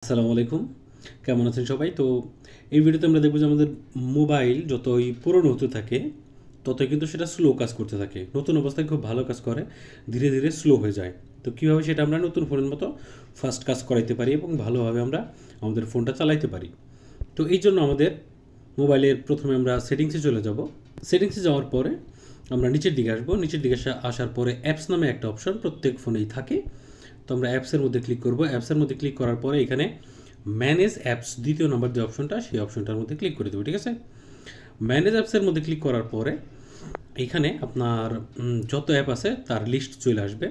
আসসালামু আলাইকুম, কেমন আছেন সবাই? তো এই ভিডিওতে আমরা দেখব যে আমাদের মোবাইল যতই পুরনো হতে থাকে ততই কিন্তু সেটা স্লো কাজ করতে থাকে। নতুন অবস্থায় খুব ভালো কাজ করে, ধীরে ধীরে স্লো হয়ে যায়। তো কীভাবে সেটা আমরা নতুন ফোনের মতো ফাস্ট কাজ করাইতে পারি এবং ভালোভাবে আমরা আমাদের ফোনটা চালাইতে পারি। তো এই জন্য আমাদের মোবাইলের প্রথমে আমরা সেটিংসে চলে যাব। সেটিংসে যাওয়ার পরে আমরা নিচের দিকে আসবো। নিচের দিকে আসার পরে অ্যাপস নামে একটা অপশন প্রত্যেক ফোনেই থাকে। তো আমরা অ্যাপসের মধ্যে ক্লিক করব। অ্যাপসের মধ্যে ক্লিক করার পরে এখানে ম্যানেজ অ্যাপস দ্বিতীয় নম্বর যে অপশনটা, সেই অপশনটার মধ্যে ক্লিক করে দেবো। ঠিক আছে, ম্যানেজ অ্যাপসের মধ্যে ক্লিক করার পরে এখানে আপনার যত অ্যাপ আছে তার লিস্ট চলে আসবে।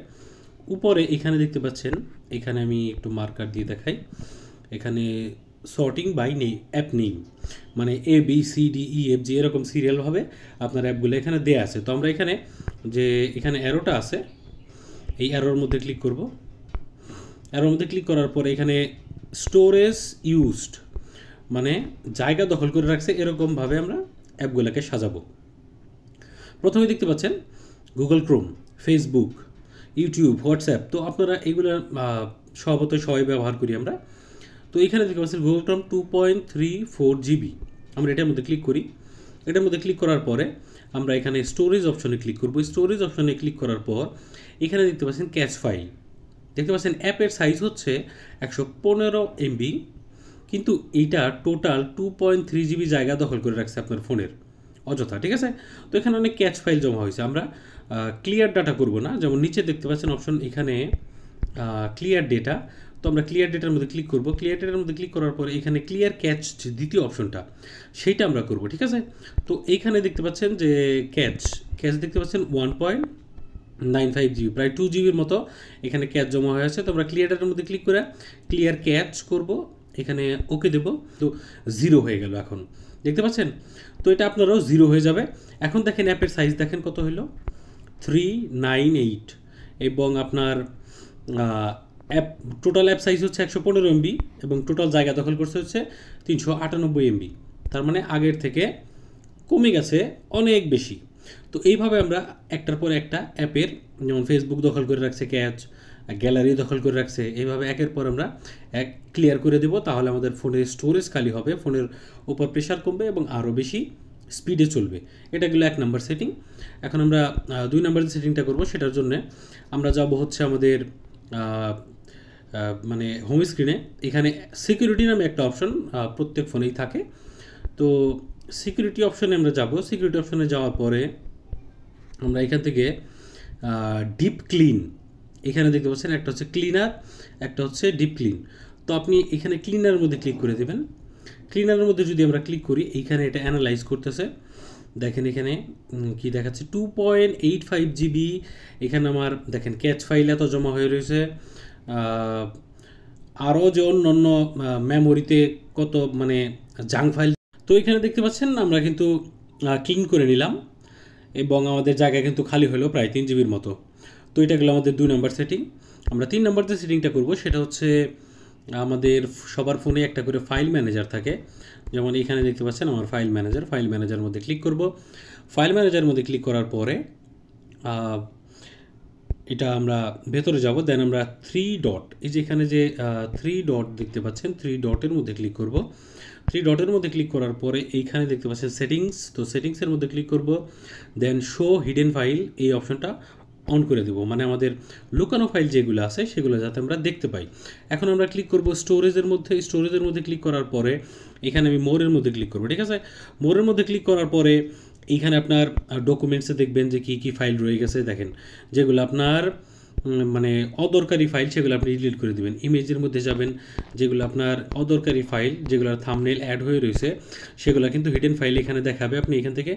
উপরে এখানে দেখতে পাচ্ছেন, এখানে আমি একটু মার্কার দিয়ে দেখাই। এখানে সর্টিং বাই অ্যাপ নেম, মানে ABCDEFG এরকম সিরিয়ালভাবে আপনার অ্যাপগুলো এখানে দেয়া আছে। তো আমরা এখানে যে এখানে অ্যারোটা আছে, এই অ্যারোর মধ্যে ক্লিক করব। অ্যারোর মধ্যে ক্লিক করার পরে এখানে স্টোরেজ ইউজড, মানে জায়গা দখল করে রাখছে এরকমভাবে আমরা অ্যাপগুলোকে সাজাবো। প্রথমে দেখতে পাচ্ছেন Google Chrome, Facebook, YouTube, WhatsApp. তো আপনারা এগুলো স্বভাবতই সবাই ব্যবহার করি আমরা। তো এখানে দেখতে পাচ্ছেন গুগল ক্রোম 2.34 GB। আমরা এটার মধ্যে ক্লিক করি। এটার মধ্যে ক্লিক করার পরে আমরা এখানে স্টোরেজ অপশনে ক্লিক করব। স্টোরেজ অপশনে ক্লিক করার পর এখানে দেখতে পাচ্ছেন ক্যাচ ফাইল। দেখতে পাচ্ছেন অ্যাপের সাইজ হচ্ছে 115 MB, কিন্তু এইটা টোটাল 2.3 GB জায়গা দখল করে রাখছে আপনার ফোনের অযথা। ঠিক আছে, তো এখানে অনেক ক্যাচ ফাইল জমা হয়েছে। আমরা ক্লিয়ার ডাটা করব না, যেমন নিচে দেখতে পাচ্ছেন অপশন এখানে ক্লিয়ার ডেটা। তো আমরা ক্লিয়ার ডেটার মধ্যে ক্লিক করব। ক্লিয়ার ডেটার মধ্যে ক্লিক করার পরে এখানে ক্লিয়ার ক্যাচ যে দ্বিতীয় অপশনটা, সেইটা আমরা করব। ঠিক আছে, তো এইখানে দেখতে পাচ্ছেন যে ক্যাচ দেখতে পাচ্ছেন 1.95 GB, প্রায় 2 GBর মতো এখানে ক্যাচ জমা হয়ে আছে। তো আমরা ক্লিয়ার ডেটার মধ্যে ক্লিক করে ক্লিয়ার ক্যাচ করব, এখানে ওকে দেব। তো 0 হয়ে গেল। এখন দেখতে পাচ্ছেন, তো এটা আপনারও 0 হয়ে যাবে। এখন দেখেন অ্যাপের সাইজ দেখেন কত হলো, 398, এবং আপনার অ্যাপ টোটাল অ্যাপ সাইজ হচ্ছে 115 MB এবং টোটাল জায়গা দখল করছে হচ্ছে 398 MB। তার মানে আগের থেকে কমে গেছে অনেক বেশি। তো এইভাবে আমরা একটার পর একটা অ্যাপের, যেমন ফেসবুক দখল করে রাখছে ক্যাচ, গ্যালারি দখল করে রাখছে, এইভাবে একের পর আমরা এক ক্লিয়ার করে দেব। তাহলে আমাদের ফোনের স্টোরেজ খালি হবে, ফোনের উপর প্রেশার কমবে এবং আরও বেশি স্পিডে চলবে। এটা গেলো 1 নম্বর সেটিং। এখন আমরা 2 নম্বর যে সেটিংটা করব, সেটার জন্য আমরা যাব হচ্ছে আমাদের মানে হোম স্ক্রিনে। এখানে সিকিউরিটি নামে একটা অপশন প্রত্যেক ফোনেই থাকে। তো সিকিউরিটি অপশনে আমরা যাব। সিকিউরিটি অপশনে যাওয়ার পরে আমরা এখান থেকে ডিপ ক্লিন, এখানে দেখতে পাচ্ছেন একটা হচ্ছে ক্লিনার, একটা হচ্ছে ডিপ ক্লিন। তো আপনি এখানে ক্লিনারের মধ্যে ক্লিক করে দেবেন। ক্লিনারের মধ্যে যদি আমরা ক্লিক করি, এইখানে এটা অ্যানালাইজ করতেছে। দেখেন এখানে কি দেখাচ্ছে, 2.85 GB। এখানে আমার দেখেন ক্যাচ ফাইল এত জমা হয়ে রয়েছে, আরও যে অন্য মেমোরিতে কত মানে জাঙ্ক ফাইল। তো এখানে দেখতে পাচ্ছেন আমরা কিন্তু ক্লিন করে নিলাম এবং আমাদের জায়গা কিন্তু খালি হলো প্রায় 3 GBর মতো। তো এটা গেলো আমাদের 2 নম্বর সেটিং। আমরা 3 নম্বর যে সেটিংটা করব, সেটা হচ্ছে আমাদের সবার ফোনে একটা করে ফাইল ম্যানেজার থাকে। যেমন এখানে দেখতে পাচ্ছেন আমার ফাইল ম্যানেজার মধ্যে ক্লিক করব। ফাইল ম্যানেজারের মধ্যে ক্লিক করার পরে এটা আমরা ভেতরে যাব। দেন আমরা 3 ডট, এই যে এখানে যে 3 ডট দেখতে পাচ্ছেন, 3 ডটের মধ্যে ক্লিক করব। 3 ডটের মধ্যে ক্লিক করার পরে এইখানে দেখতে পাচ্ছেন সেটিংস। তো সেটিংসের মধ্যে ক্লিক করব। দেন শো হিডেন ফাইল, এই অপশনটা অন করে দেব, মানে আমাদের লুকানো ফাইল যেগুলো আছে সেগুলো যাতে আমরা দেখতে পাই। এখন আমরা ক্লিক করব স্টোরেজের মধ্যে। স্টোরেজের মধ্যে ক্লিক করার পরে এখানে আমি মোরের মধ্যে ক্লিক করব। ঠিক আছে, মোরের মধ্যে ক্লিক করার পরে এইখানে আপনার ডকুমেন্টসে দেখবেন যে কী কী ফাইল রয়ে গেছে। দেখেন যেগুলো আপনার মানে অদরকারি ফাইল, সেগুলো আপনি ডিলিট করে দেবেন। ইমেজের মধ্যে যাবেন, যেগুলো আপনার অদরকারি ফাইল, যেগুলোর থাম্বনেল অ্যাড হয়ে রয়েছে, সেগুলো কিন্তু হিডেন ফাইল এখানে দেখাবে। আপনি এখান থেকে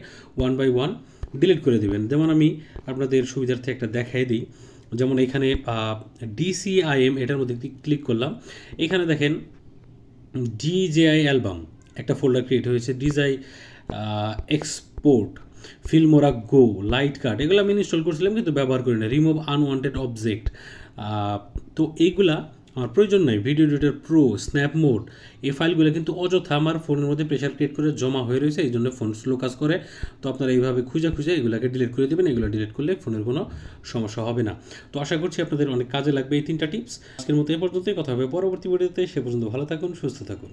1 by 1 ডিলিট করে দেবেন। যেমন আমি আপনাদের সুবিধার্থে একটা দেখাই দিই। যেমন এখানে DCIM, এটার মধ্যে ক্লিক করলাম। এখানে দেখেন DJI অ্যালবাম একটা ফোল্ডার ক্রিয়েট হয়েছে, DJI এক্সপোর্ট, ফিল্মোরা গো, লাইট কার্ড, এগুলো আমি ইনস্টল করছিলাম কিন্তু ব্যবহার করি না। রিমুভ আনওয়ান্টেড অবজেক্ট, তো এইগুলা আমার প্রয়োজন নাই। Video editor pro, snap mode, এই ফাইলগুলো কিন্তু অযথা আমার ফোনের মধ্যে প্রেশার ক্রিয়েট করে জমা হয়ে রয়েছে, এই জন্য ফোন স্লো কাজ করে। তো আপনারা এইভাবে খুঁজে এগুলোকে ডিলিট করে দেবেন। এগুলো ডিলিট করলে ফোনের কোনো সমস্যা হবে না। তো আশা করছি আপনাদের অনেক কাজে লাগবে এই 3টা টিপস। আজকের মতো এ পর্যন্তই, কথা হবে পরবর্তী ভিডিওতে। সে পর্যন্ত ভালো থাকুন, সুস্থ থাকুন।